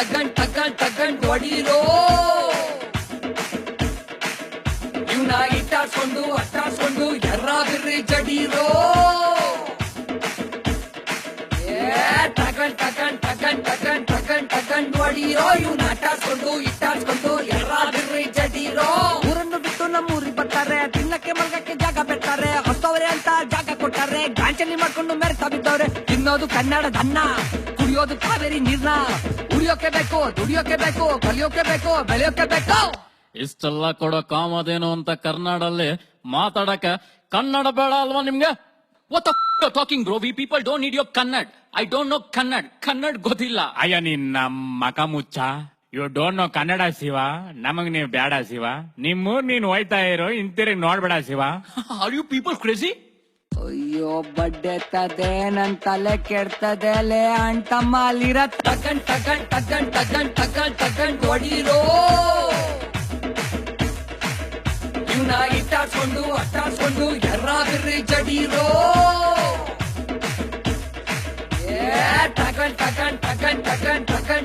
ಟಗಂಡ್ ಹೊಡೀರೋ ಇವ್ನ ಇಟ್ಟಾಡ್ಸ್ಕೊಂಡು ಅಟ್ಟಾಡ್ಸ್ಕೊಂಡು ಎರ್ರಾಗಿರ್ರಿ ಜಡೀರೋ ಟಗಂಡ್ ಹೊಡೀರೋ ಇವ್ನ ಅಟ್ಟಾಡ್ಸ್ಕೊಂಡು ಇಟ್ಟಾಡ್ಸ್ಕೊಂಡು ಎರ್ರಾಗಿರ್ರಿ ಜಡೀರೋ ಊರನ್ನು ಬಿಟ್ಟು ನಮ್ಮೂರಿಗೆ ಬರ್ತಾರೆ ತಿನ್ನಕ್ಕೆ ಮಲ್ಗಕ್ಕೆ ಜಾಗ ಬಿಡ್ತಾರೆ ಹೊಸವರೇ ಅಂತ ಜಾಗ ಕೊಟ್ಟಾರೆ ಗಾಂಚಲಿ ಮಾಡ್ಕೊಂಡು ಮೆರೆತಾ ಬಿದ್ದವ್ರೆ ತಿನ್ನೋದು ಕನ್ನಡದ ಅನ್ನ ಕುಡಿಯೋದು ಕಾವೇರಿ ನೀರ್ನ ಉಳಿಯೋಕೆ ಬೇಕು ದುಡಿಯೋಕೆ ಬೇಕು ಕಲಿಯೋಕೆ ಬೇಕು ಬೆಳೆಯೋಕೆ ಬೇಕು ಇಷ್ಟೆಲ್ಲ ಕೊಡೋ ಕಾಮದೇನು ಅಂತ ಕರ್ನಾಡಲ್ಲಿ ಮಾತಾಡಕ್ಕೆ ಕನ್ನಡ ಬೇಡ ಅಲ್ವಾ ನಿಮ್ಗೆ talking bro we people don't need your Kannada I don't know Kannada ಗೊತ್ತಿಲ್ಲ ಅಯ್ಯ ನಿನ್ನ ಮಕ ಮುಚ್ಚ you don't know Kannada Shiva ನಮಗ್ ನೀವ್ ಬೇಡ ಶಿವ ನಿಮ್ಮೂರ್ ನೀನ್ ಹೋಯ್ತಾ ಇರೋ ಇಂತಿರಿಗೆ ನೋಡ್ಬೇಡ Shiva are you people crazy ಅಯ್ಯೋ ಬಡ್ಡೆತ್ತದೆ ನನ್ ತಲೆ ಕೆಡ್ತದೆ ಲೇ ಅಂಟಮ್ಮ ಅಲ್ಲಿರ ಟಗಂಡ್ ಹೊಡೀರೋ ಇವ್ನ ಇಟ್ಟಾಡ್ಸ್ಕೊಂಡು ಅಟ್ಟಾಡ್ಸ್ಕೊಂಡು ಎರ್ರಾಗಿರ್ರಿ ಜಡೀರೋ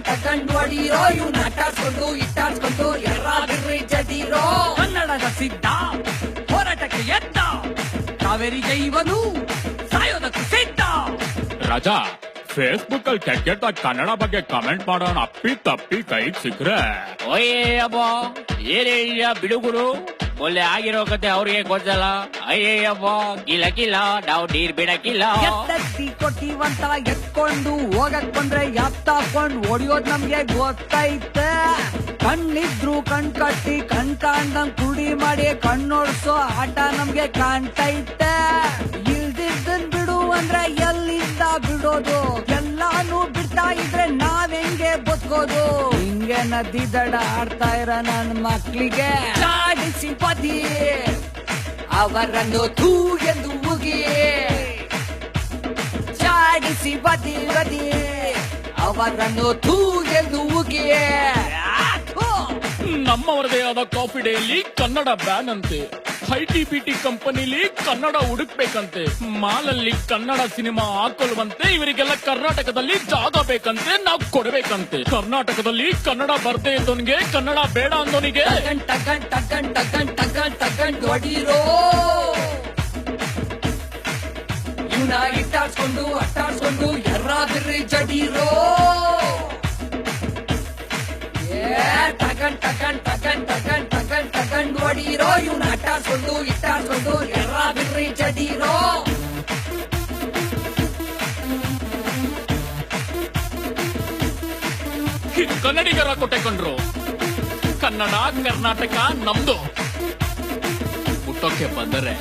ಟಗಂಡ್ ಹೊಡೀರೋ ಇವ್ನ ಅಟ್ಟಾಡ್ಸ್ಕೊಂಡು ಇಟ್ಟಾಡ್ಸ್ಕೊಂಡು ಎರ್ರಾಗಿರ್ರಿ ಜಡೀರೋ ಕನ್ನಡದ ಸಿದ್ಧ ಹೋರಾಟಕ್ಕೆ ಎದ್ದ ಕಾವೇರಿ ಜೈವನು ಸಾಯೋದಕ್ಕೂ ಸಿದ್ಧ ರಾಜಾ ಫೇಸ್ಬುಕ್ ಅಲ್ಲಿ ಕೆಟ್ಟ ಕನ್ನಡ ಬಗ್ಗೆ ಕಮೆಂಟ್ ಮಾಡೋಣ ಅಪ್ಪಿ ತಪ್ಪಿ ಕೈಗೆ ಸಿಕ್ರೆ ಓಯೇ ಅಬ್ಬ ಏನೇ ಬಿಡುಗುರು ಒಳ್ಳೆ ಆಗಿರೋ ಕತೆ ಅವ್ರಿಗೆ ಗೊತ್ತಲ್ಲ ಅಯ್ಯಯ್ಯಬ್ಬ ಗಿಲ ನಾವು ನೀರ್ ಬಿಡಕ್ಕಿಲ್ಲ ಎತ್ತಿ ಕೊಟ್ಟಿವಂತ ಎತ್ಕೊಂಡು ಹೋಗಕ್ ಬಂದ್ರೆ ಎತ್ತಾಕೊಂಡು ಹೊಡಿಯೋದ್ ನಮ್ಗೆ ಗೊತ್ತೈತೆ ಕಣ್ಣಿದ್ರು ಕಣ್ ಕಟ್ಟಿ ಕಂಡಂಗ್ ಕುಡಿ ಮಾಡಿ ಕಣ್ಣೋಡ್ಸೋ ಆಟ ನಮ್ಗೆ ಕಾಣ್ತೈತೆ ಇಲ್ದಿದ್ದನ್ ಬಿಡು ಅಂದ್ರೆ ಎಲ್ಲಿಂದ ಬಿಡೋದು ಎಲ್ಲಾನು ಬಿಡ್ತಾ ಇದ್ರೆ ನಾವೆಂಗೆ ಬದುಕೋದು ಹಿಂಗೆ ನದಿ ದಡ ಆಡ್ತಾ ಇರೋ ನನ್ ಮಕ್ಳಿಗೆ ಚಾಡಿಸಿ ಪದಿ ಅವರನ್ನು ತೂ ಎಂದು ಮುಗಿ ಚಾಡಿಸಿ ಬದಿ ಅವರನ್ನು ತೂ ಎಂದು ಮುಗಿ ನಮ್ಮವರದೇ ಆದ ಕಾಫಿ ಡೇಲಿ ಕನ್ನಡ ಬ್ಯಾನ್ ಅಂತೆ ಐಟಿ ಕಂಪನಿಲಿ ಕನ್ನಡ ಹುಡುಕ್ಬೇಕಂತೆ ಮಾಲಲ್ಲಿ ಕನ್ನಡ ಸಿನಿಮಾ ಹಾಕೊಳ್ಳುವಂತೆ ಇವರಿಗೆಲ್ಲ ಕರ್ನಾಟಕದಲ್ಲಿ ಜಾಗ ಬೇಕಂತೆ ನಾವು ಕೊಡ್ಬೇಕಂತೆ ಕರ್ನಾಟಕದಲ್ಲಿ ಕನ್ನಡ ಬರ್ದೇ ಇದ್ದವನಿಗೆ ಕನ್ನಡ ಬೇಡ ಅಂದವನಿಗೆ ಟಗಂಡ್ ಹೊಡೀರೋ ಇವ್ನ ಇಟ್ಟಾಡ್ಸ್ಕೊಂಡು ಅಟ್ಟಾಡ್ಸ್ಕೊಂಡು ಎರ್ರಾಗಿರ್ರಿ ಜಡೀರೋ ಟಗಂಡ್ ಹೊಡೀರೋ ಇವ್ನ ಅಟ್ಟಾಡ್ಸ್ಕೊಂಡು ಇಟ್ಟಾಡ್ಸ್ಕೊಂಡು ಎರ್ರಾಗಿರ್ರಿ ಜಡೀರೋ ಇದು ಕನ್ನಡಿಗರ ಕೊಟ್ಟೆಕೊಂಡ್ರು ಕನ್ನಡ ಕರ್ನಾಟಕ ನಮ್ದು ಹುಟ್ಟೋಕೆ ಬಂದರೆ